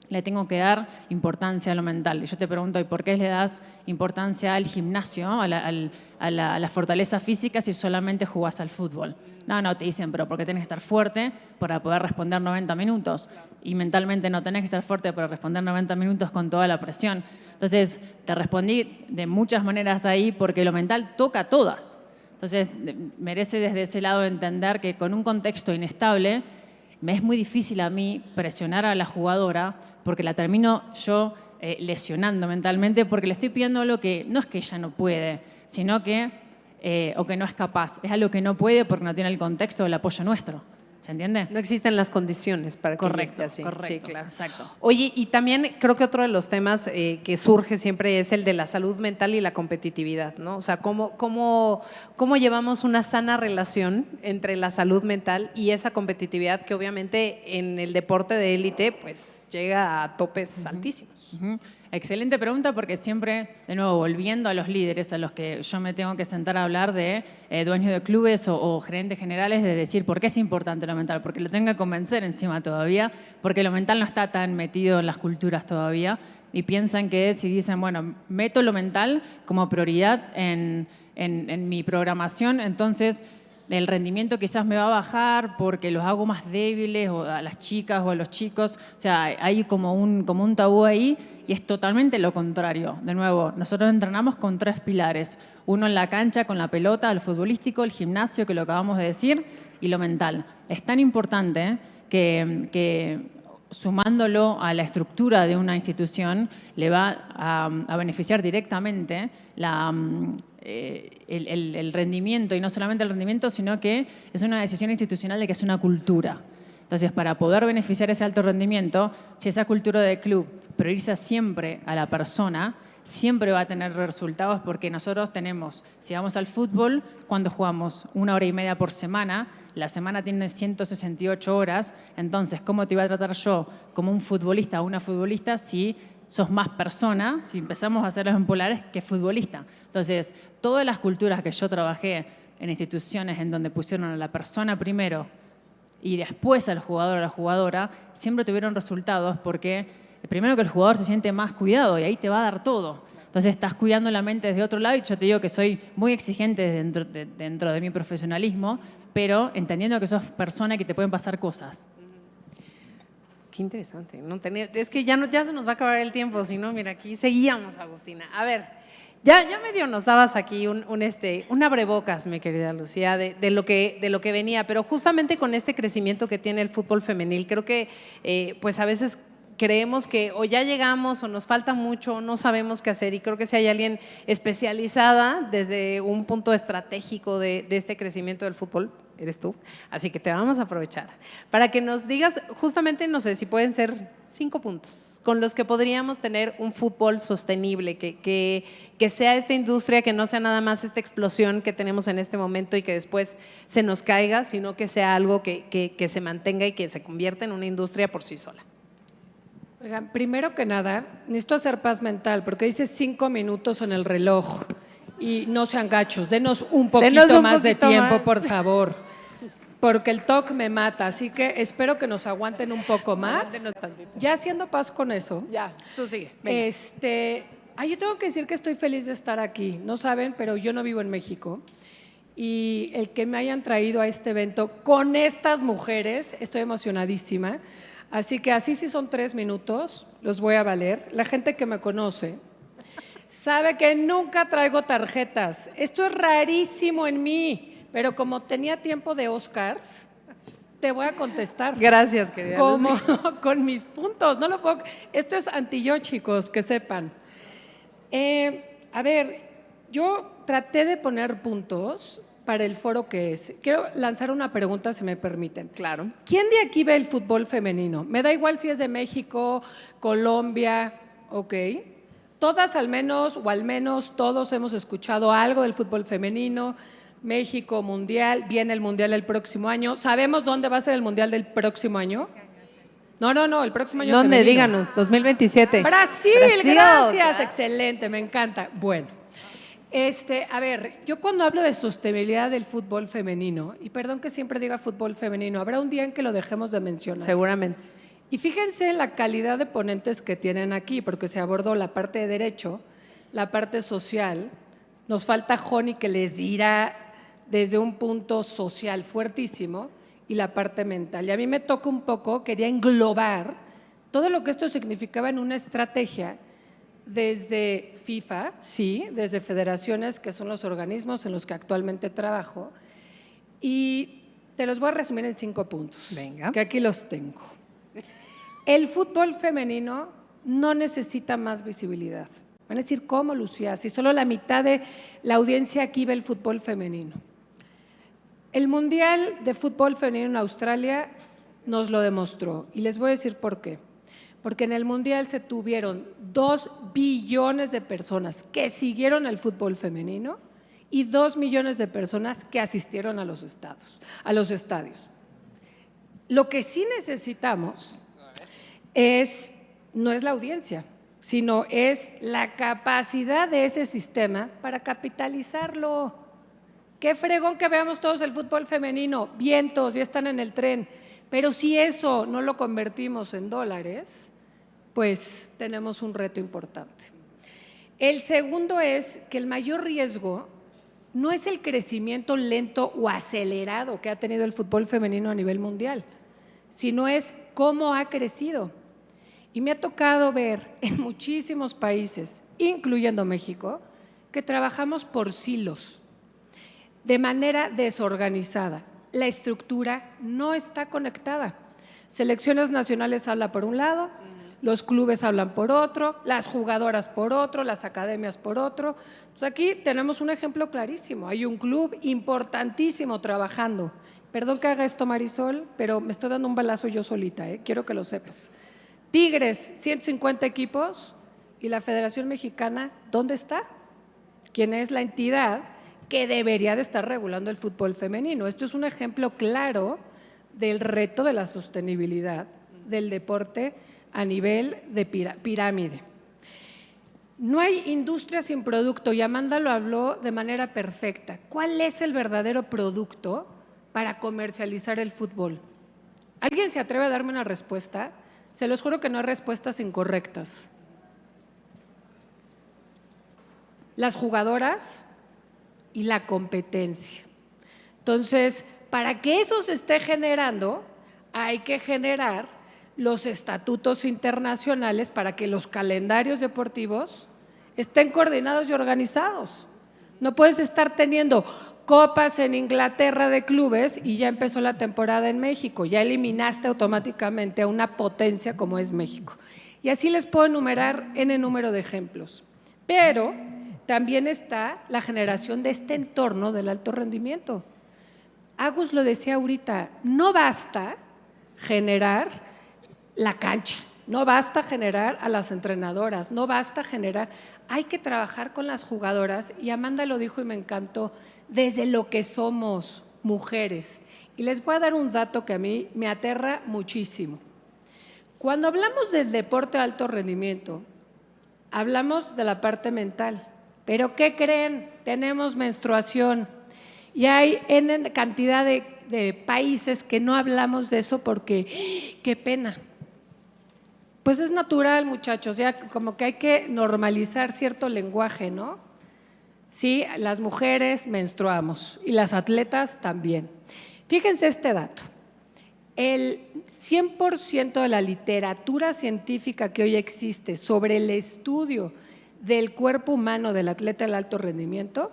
le tengo que dar importancia a lo mental. Y yo te pregunto, ¿y por qué le das importancia al gimnasio, a la fortaleza física si solamente jugás al fútbol? No, te dicen, pero porque tenés que estar fuerte para poder responder 90 minutos. Y mentalmente no tenés que estar fuerte para responder 90 minutos con toda la presión. Entonces, te respondí de muchas maneras ahí porque lo mental toca a todas. Entonces, merece desde ese lado entender que con un contexto inestable me es muy difícil a mí presionar a la jugadora porque la termino yo lesionando mentalmente porque le estoy pidiendo algo que no es que ella no puede, sino que, o que no es capaz. Es algo que no puede porque no tiene el contexto o el apoyo nuestro. ¿Se entiende? No existen las condiciones para que esté así. Correcto, sí, claro. exacto. Oye, y también creo que otro de los temas que surge siempre es el de la salud mental y la competitividad, ¿no? O sea, ¿cómo llevamos una sana relación entre la salud mental y esa competitividad que obviamente en el deporte de élite pues llega a topes altísimos? Excelente pregunta porque siempre, de nuevo, volviendo a los líderes a los que yo me tengo que sentar a hablar de dueños de clubes o gerentes generales, de decir por qué es importante lo mental, porque lo tengo que convencer encima todavía, porque lo mental no está tan metido en las culturas todavía y piensan que si dicen, bueno, meto lo mental como prioridad en mi programación, entonces el rendimiento quizás me va a bajar porque los hago más débiles o a las chicas o a los chicos. O sea, hay como un tabú ahí y es totalmente lo contrario. De nuevo, nosotros entrenamos con 3 pilares. Uno en la cancha con la pelota, el futbolístico, el gimnasio, que lo acabamos de decir, y lo mental. Es tan importante que sumándolo a la estructura de una institución le va a beneficiar directamente el rendimiento, y no solamente el rendimiento, sino que es una decisión institucional de que es una cultura. Entonces, para poder beneficiar ese alto rendimiento, si esa cultura de club prioriza siempre a la persona, siempre va a tener resultados porque nosotros tenemos, si vamos al fútbol, cuando jugamos 1 hora y media por semana, la semana tiene 168 horas, entonces, ¿cómo te iba a tratar yo como un futbolista o una futbolista si sos más persona, si empezamos a hacerlos en polares, que futbolista? Entonces, todas las culturas que yo trabajé en instituciones en donde pusieron a la persona primero y después al jugador o la jugadora, siempre tuvieron resultados porque primero que el jugador se siente más cuidado y ahí te va a dar todo. Entonces estás cuidando la mente desde otro lado y yo te digo que soy muy exigente dentro de mi profesionalismo, pero entendiendo que sos persona y que te pueden pasar cosas. Qué interesante. Es que ya se nos va a acabar el tiempo, si no, mira, aquí seguíamos, Agustina. A ver, ya medio nos dabas aquí un abrebocas, mi querida Lucía, de lo que venía, pero justamente con este crecimiento que tiene el fútbol femenil, creo que pues a veces creemos que o ya llegamos o nos falta mucho, o no sabemos qué hacer, y creo que si hay alguien especializada desde un punto estratégico de este crecimiento del fútbol, eres tú. Así que te vamos a aprovechar para que nos digas justamente, no sé, si pueden ser 5 puntos con los que podríamos tener un fútbol sostenible, que sea esta industria, que no sea nada más esta explosión que tenemos en este momento y que después se nos caiga, sino que sea algo que se mantenga y que se convierta en una industria por sí sola. Oigan, primero que nada, necesito hacer paz mental porque dice 5 minutos en el reloj y no sean gachos, denos un poquito más de tiempo, por favor. porque el TOC me mata, así que espero que nos aguanten un poco más. Aguántenos tantito. Ya haciendo paz con eso. Ya, tú sigue. Venga. Yo tengo que decir que estoy feliz de estar aquí. No saben, pero yo no vivo en México. Y el que me hayan traído a este evento con estas mujeres, estoy emocionadísima. Así que así sí son 3 minutos, los voy a valer. La gente que me conoce sabe que nunca traigo tarjetas. Esto es rarísimo en mí, pero como tenía tiempo de Oscars, te voy a contestar. Gracias, querida. Como Lucy. con mis puntos, no lo puedo. Esto es anti-yo, chicos, que sepan. A ver, yo traté de poner puntos para el foro que es. Quiero lanzar una pregunta, si me permiten. Claro. ¿Quién de aquí ve el fútbol femenino? Me da igual si es de México, Colombia, ok. Todas al menos todos hemos escuchado algo del fútbol femenino. México, Mundial, viene el Mundial el próximo año. ¿Sabemos dónde va a ser el Mundial del próximo año? No, el próximo año ¿Dónde? femenino. Díganos, 2027. Brasil, Brasil, gracias, claro. excelente, me encanta. Bueno, a ver, yo cuando hablo de sostenibilidad del fútbol femenino, y perdón que siempre diga fútbol femenino, habrá un día en que lo dejemos de mencionar. Seguramente. Y fíjense en la calidad de ponentes que tienen aquí, porque se abordó la parte de derecho, la parte social. Nos falta Joni, que les dirá desde un punto social fuertísimo, y la parte mental. Y a mí me toca un poco, quería englobar todo lo que esto significaba en una estrategia desde FIFA, sí, desde federaciones, que son los organismos en los que actualmente trabajo, y te los voy a resumir en 5 puntos, Venga. que aquí los tengo. El fútbol femenino no necesita más visibilidad. Van a decir, ¿cómo, Lucía? Si solo la mitad de la audiencia aquí ve el fútbol femenino. El Mundial de Fútbol Femenino en Australia nos lo demostró, y les voy a decir por qué. Porque en el Mundial se tuvieron 2 billones de personas que siguieron el fútbol femenino y 2 millones de personas que asistieron a los estadios. Lo que sí necesitamos no es la audiencia, sino es la capacidad de ese sistema para capitalizarlo. Qué fregón que veamos todos el fútbol femenino, vientos, ya están en el tren, pero si eso no lo convertimos en dólares, pues tenemos un reto importante. El segundo es que el mayor riesgo no es el crecimiento lento o acelerado que ha tenido el fútbol femenino a nivel mundial, sino es cómo ha crecido. Y me ha tocado ver en muchísimos países, incluyendo México, que trabajamos por silos, de manera desorganizada. La estructura no está conectada. Selecciones nacionales hablan por un lado, los clubes hablan por otro, las jugadoras por otro, las academias por otro. Entonces aquí tenemos un ejemplo clarísimo. Hay un club importantísimo trabajando. Perdón que haga esto, Marisol, pero me estoy dando un balazo yo solita, quiero que lo sepas. Tigres, 150 equipos, y la Federación Mexicana, ¿dónde está? ¿Quién es la entidad que debería de estar regulando el fútbol femenino? Esto es un ejemplo claro del reto de la sostenibilidad del deporte a nivel de pirámide. No hay industria sin producto, y Amanda lo habló de manera perfecta. ¿Cuál es el verdadero producto para comercializar el fútbol? ¿Alguien se atreve a darme una respuesta? Se los juro que no hay respuestas incorrectas. Las jugadoras y la competencia. Entonces, para que eso se esté generando, hay que generar los estatutos internacionales para que los calendarios deportivos estén coordinados y organizados. No puedes estar teniendo copas en Inglaterra de clubes y ya empezó la temporada en México, ya eliminaste automáticamente a una potencia como es México. Y así les puedo enumerar N número de ejemplos. Pero también está la generación de este entorno del alto rendimiento. Agus lo decía ahorita, no basta generar la cancha, no basta generar a las entrenadoras, no basta generar, hay que trabajar con las jugadoras, y Amanda lo dijo y me encantó, desde lo que somos, mujeres. Y les voy a dar un dato que a mí me aterra muchísimo. Cuando hablamos del deporte de alto rendimiento, hablamos de la parte mental, pero ¿qué creen? Tenemos menstruación y hay N cantidad de de países que no hablamos de eso porque qué pena. Pues es natural, muchachos, ya como que hay que normalizar cierto lenguaje, ¿no? Sí, las mujeres menstruamos y las atletas también. Fíjense este dato. El 100% de la literatura científica que hoy existe sobre el estudio del cuerpo humano del atleta del alto rendimiento,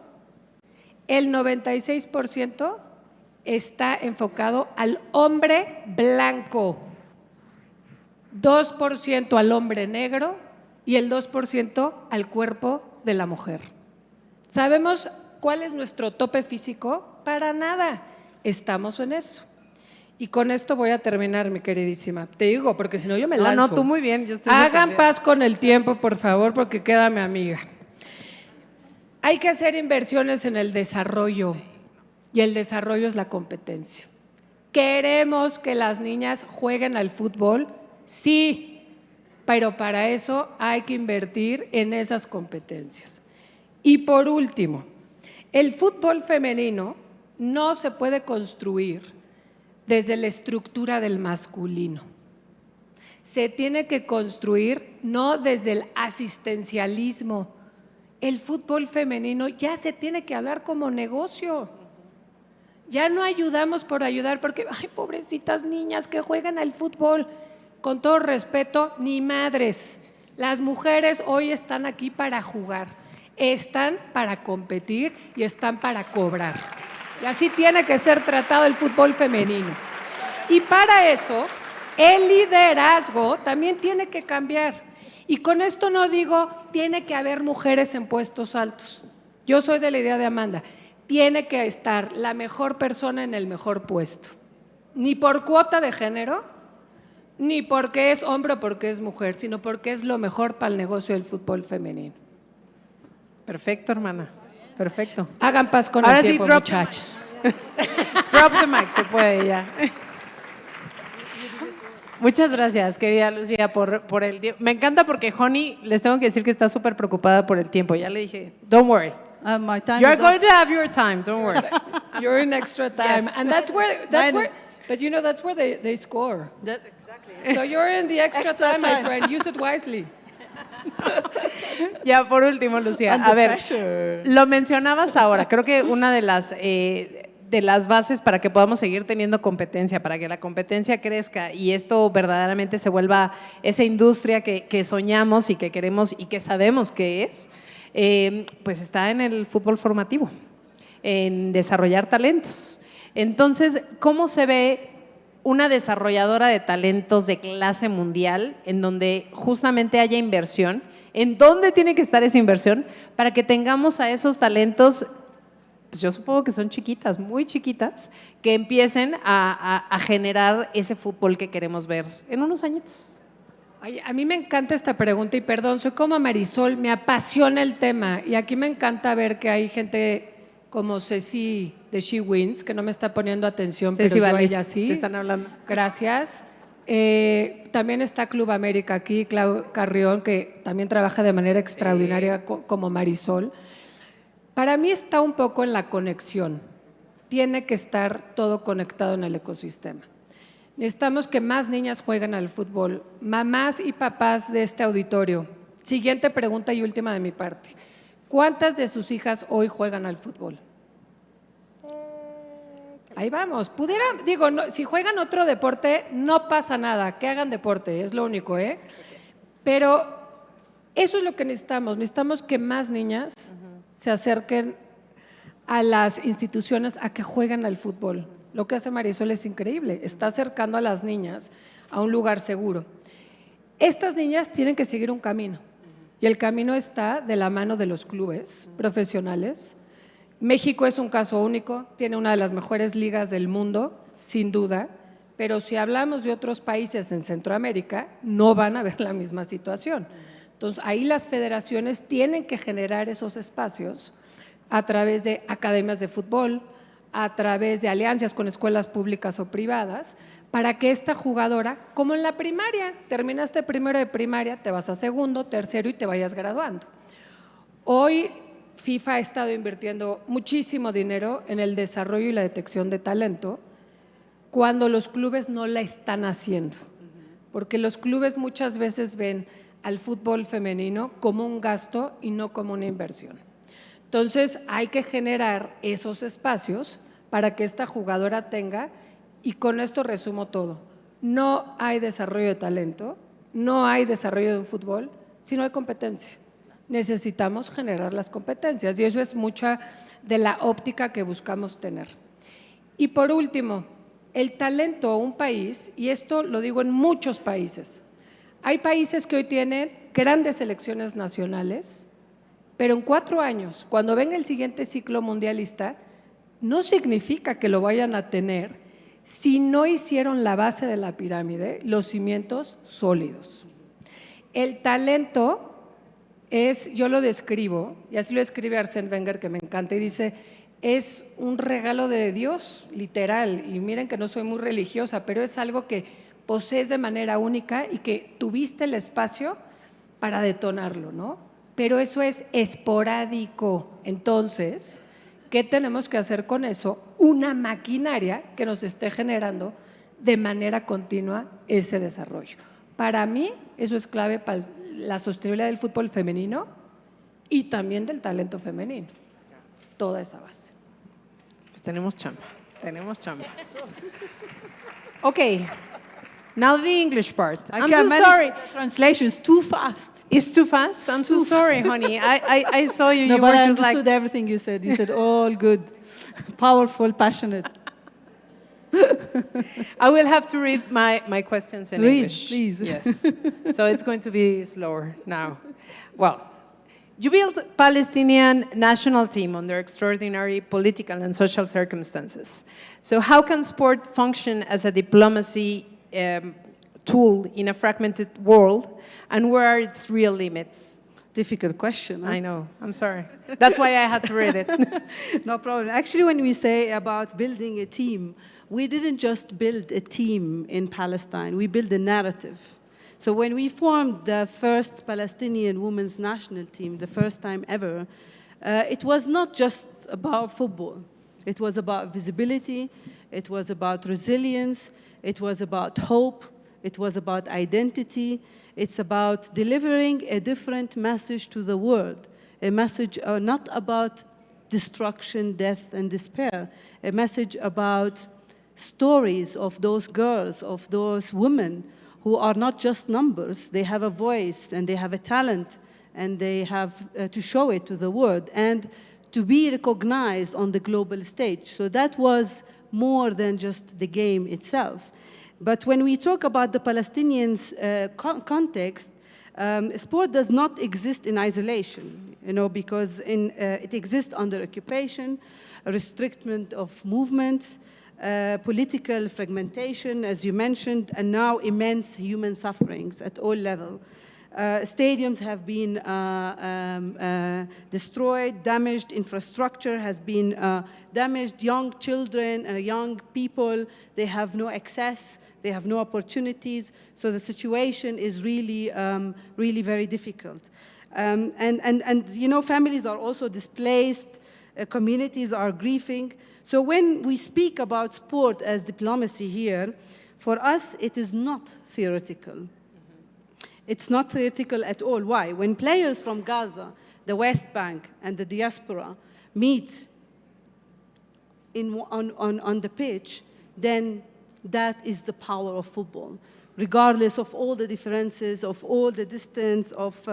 el 96% está enfocado al hombre blanco, 2% al hombre negro y el 2% al cuerpo de la mujer. ¿Sabemos cuál es nuestro tope físico? Para nada, estamos en eso. Y con esto voy a terminar, mi queridísima. Te digo, porque si no yo me lanzo. No, tú muy bien. Yo estoy Hagan súper paz con el tiempo, por favor, porque queda mi amiga. Hay que hacer inversiones en el desarrollo y el desarrollo es la competencia. ¿Queremos que las niñas jueguen al fútbol? Sí, pero para eso hay que invertir en esas competencias. Y por último, el fútbol femenino no se puede construir desde la estructura del masculino. Se tiene que construir no desde el asistencialismo. El fútbol femenino ya se tiene que hablar como negocio. Ya no ayudamos por ayudar porque, ay, pobrecitas niñas que juegan al fútbol. Con todo respeto, ni madres. Las mujeres hoy están aquí para jugar, están para competir y están para cobrar. Y así tiene que ser tratado el fútbol femenino. Y para eso, el liderazgo también tiene que cambiar. Y con esto no digo, tiene que haber mujeres en puestos altos. Yo soy de la idea de Amanda, tiene que estar la mejor persona en el mejor puesto. Ni por cuota de género, ni porque es hombre o porque es mujer, sino porque es lo mejor para el negocio del fútbol femenino. Perfecto, hermana. Perfecto. Hagan paz con Ahora el sí, tiempo, drop the muchachos. Drop the mic, se puede ya. Muchas gracias, querida Lucía, por el tiempo. Me encanta porque Honey, les tengo que decir que está súper preocupada por el tiempo. Ya le dije, don't worry. My time You're is going up. to have your time, don't worry. You're in extra time. Yes. And that's where, but you know, that's where they score. Exactly. So you're in the extra Extra time, my time. friend. Use it wisely. Ya, por último, Lucía, a ver, lo mencionabas ahora. Creo que una de las bases para que podamos seguir teniendo competencia, para que la competencia crezca y esto verdaderamente se vuelva esa industria que soñamos y que queremos y que sabemos que es, pues está en el fútbol formativo, en desarrollar talentos. Entonces, ¿cómo se ve una desarrolladora de talentos de clase mundial en donde justamente haya inversión? ¿En dónde tiene que estar esa inversión para que tengamos a esos talentos? Pues yo supongo que son chiquitas, muy chiquitas, que empiecen a generar ese fútbol que queremos ver en unos añitos. Ay, a mí me encanta esta pregunta y perdón, soy como Marisol, me apasiona el tema y aquí me encanta ver que hay gente como Ceci de She Wins, que no me está poniendo atención, Ceci pero yo a Valdés, ella sí. te están hablando. Gracias. También está Club América aquí, Clau Carrión, que también trabaja de manera extraordinaria como Marisol. Para mí está un poco en la conexión. Tiene que estar todo conectado en el ecosistema. Necesitamos que más niñas jueguen al fútbol. Mamás y papás de este auditorio. Siguiente pregunta y última de mi parte. ¿Cuántas de sus hijas hoy juegan al fútbol? Ahí vamos. Digo, no, si juegan otro deporte, no pasa nada. Que hagan deporte, es lo único, ¿eh? Pero eso es lo que necesitamos. Necesitamos que más niñas se acerquen a las instituciones a que jueguen al fútbol. Lo que hace Marisol es increíble. Está acercando a las niñas a un lugar seguro. Estas niñas tienen que seguir un camino. Y el camino está de la mano de los clubes profesionales. México es un caso único, tiene una de las mejores ligas del mundo, sin duda, pero si hablamos de otros países en Centroamérica, no van a ver la misma situación. Entonces, ahí las federaciones tienen que generar esos espacios a través de academias de fútbol, a través de alianzas con escuelas públicas o privadas, para que esta jugadora, como en la primaria, terminaste primero de primaria, te vas a segundo, tercero y te vayas graduando. Hoy FIFA ha estado invirtiendo muchísimo dinero en el desarrollo y la detección de talento cuando los clubes no la están haciendo, porque los clubes muchas veces ven al fútbol femenino como un gasto y no como una inversión. Entonces hay que generar esos espacios para que esta jugadora tenga, y con esto resumo todo, no hay desarrollo de talento, no hay desarrollo de un fútbol si no hay competencia. Necesitamos generar las competencias y eso es mucha de la óptica que buscamos tener. Y por último, el talento de un país, y esto lo digo en muchos países, hay países que hoy tienen grandes selecciones nacionales, pero en 4 años, cuando venga el siguiente ciclo mundialista, no significa que lo vayan a tener si no hicieron la base de la pirámide, los cimientos sólidos. El talento es, yo lo describo, y así lo escribe Arsène Wenger, que me encanta, y dice, es un regalo de Dios, literal, y miren que no soy muy religiosa, pero es algo que posees de manera única y que tuviste el espacio para detonarlo, ¿no? Pero eso es esporádico. Entonces, ¿qué tenemos que hacer con eso? Una maquinaria que nos esté generando de manera continua ese desarrollo. Para mí, eso es clave para la sostenibilidad del fútbol femenino y también del talento femenino. Toda esa base. Pues tenemos chamba, tenemos chamba. Okay, now the English part. I'm so sorry. Translation is too fast. It's too fast? I'm so sorry, honey. I saw you. No, You but were I just like… understood everything you said. You said all good, powerful, passionate. I will have to read my questions in Read, English. please. Yes. So it's going to be slower now. Well, you built Palestinian national team under extraordinary political and social circumstances. So how can sport function as a diplomacy tool in a fragmented world, and where are its real limits? Difficult question. Huh? I know. I'm sorry. That's why I had to read it. No problem. Actually, when we say about building a team, we didn't just build a team in Palestine, we built a narrative. So when we formed the first Palestinian women's national team, the first time ever, it was not just about football. It was about visibility, it was about resilience, it was about hope, it was about identity, it's about delivering a different message to the world, a message not about destruction, death, and despair, a message about stories of those girls, of those women who are not just numbers. They have a voice and they have a talent and they have to show it to the world and to be recognized on the global stage. So that was more than just the game itself. But when we talk about the Palestinians' context, sport does not exist in isolation, because it exists under occupation, restriction of movements, political fragmentation, as you mentioned, and now immense human sufferings at all levels. Stadiums have been destroyed, damaged, infrastructure has been damaged, young children, young people, they have no access, they have no opportunities, so the situation is really, really very difficult. And families are also displaced, communities are grieving. So when we speak about sport as diplomacy here, for us it is not theoretical. It's not theoretical at all. Why? When players from Gaza, the West Bank, and the diaspora meet on the pitch, then that is the power of football. Regardless of all the differences, of all the distance, of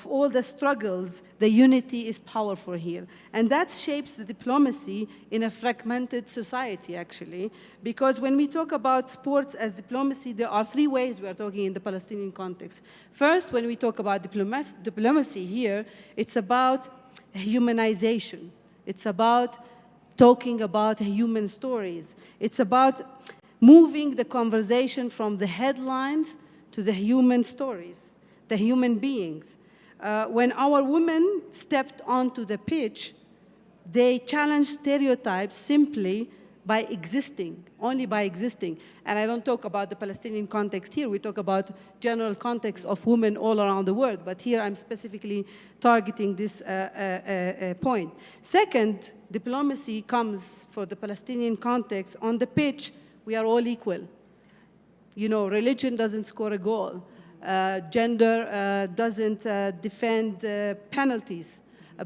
all the struggles, the unity is powerful here. And that shapes the diplomacy in a fragmented society, actually. Because when we talk about sports as diplomacy, there are 3 ways we are talking in the Palestinian context. First, when we talk about diplomacy here, it's about humanization. It's about talking about human stories. It's about moving the conversation from the headlines to the human stories, the human beings. When our women stepped onto the pitch, they challenged stereotypes simply by existing, only by existing. And I don't talk about the Palestinian context here, we talk about general context of women all around the world, but here I'm specifically targeting this point. Second, diplomacy comes for the Palestinian context on the pitch we are all equal. You know, religion doesn't score a goal. Gender doesn't defend penalties.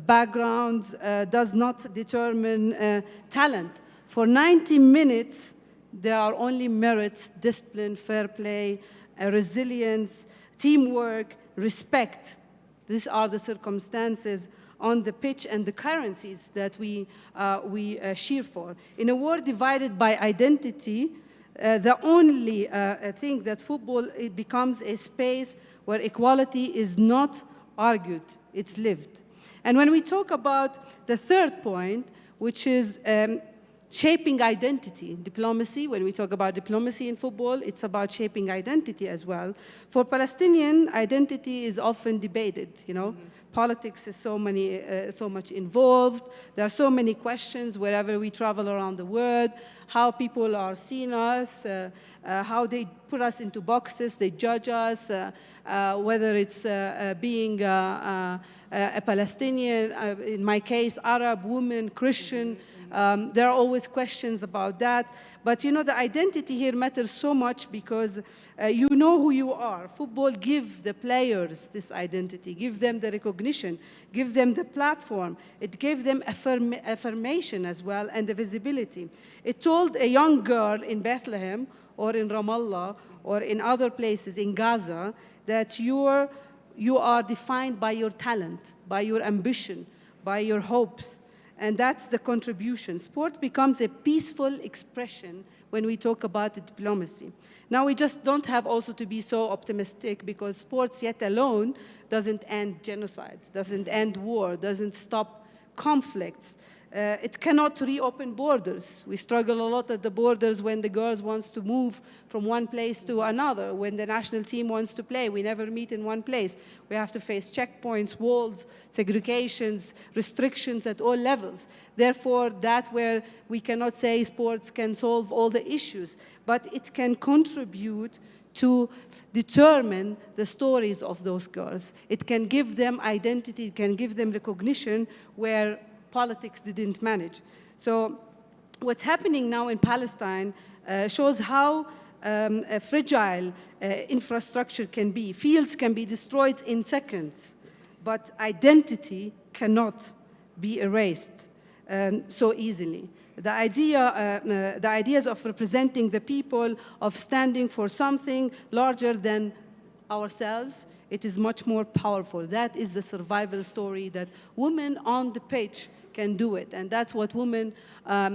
Background does not determine talent. For 90 minutes, there are only merits, discipline, fair play, resilience, teamwork, respect. These are the circumstances on the pitch and the currencies that we cheer for. In a world divided by identity, the only thing that football, it becomes a space where equality is not argued, it's lived. And when we talk about the third point, which is shaping identity, diplomacy, when we talk about diplomacy in football, it's about shaping identity as well. For Palestinian, identity is often debated, you know. Politics is so much involved. There are so many questions wherever we travel around the world, how people are seeing us, how they put us into boxes, they judge us, whether it's being a Palestinian, in my case, Arab, woman, Christian. There are always questions about that. But you know, the identity here matters so much because you know who you are. Football gives the players this identity, give them the recognition, give them the platform. It gave them affirmation as well and the visibility. It told a young girl in Bethlehem or in Ramallah or in other places in Gaza that you are defined by your talent, by your ambition, by your hopes. And that's the contribution. Sport becomes a peaceful expression when we talk about the diplomacy. Now, we just don't have also to be so optimistic because sports yet alone doesn't end genocides, doesn't end war, doesn't stop conflicts. It cannot reopen borders. We struggle a lot at the borders when the girls want to move from one place to another. When the national team wants to play, we never meet in one place. We have to face checkpoints, walls, segregations, restrictions at all levels. Therefore, that's where we cannot say sports can solve all the issues, but it can contribute to determine the stories of those girls. It can give them identity, it can give them recognition where politics didn't manage. So what's happening now in Palestine shows how fragile infrastructure can be. Fields can be destroyed in seconds, but identity cannot be erased so easily. The ideas of representing the people, of standing for something larger than ourselves, it is much more powerful. That is the survival story that women on the pitch can do it. And that's what women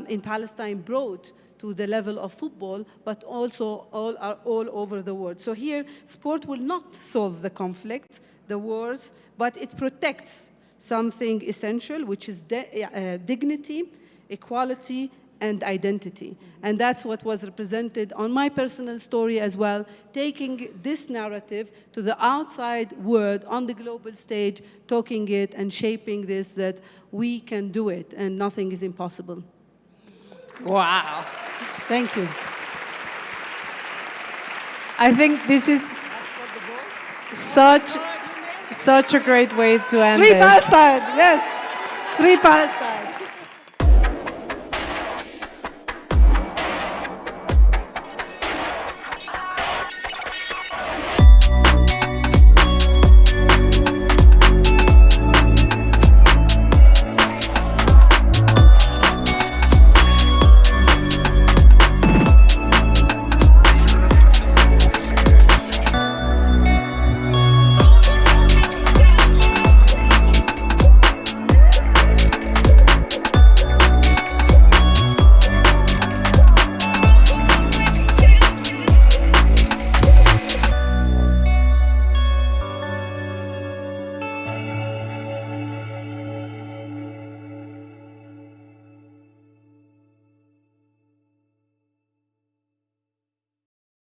in Palestine brought to the level of football, but also all over the world. So here, sport will not solve the conflict, the wars, but it protects something essential, which is dignity, equality, and identity. And that's what was represented on my personal story as well, taking this narrative to the outside world on the global stage, talking it and shaping this, that we can do it and nothing is impossible. Wow. Thank you. I think this is such a great way to end Free this. Palestine, yes. Free Palestine.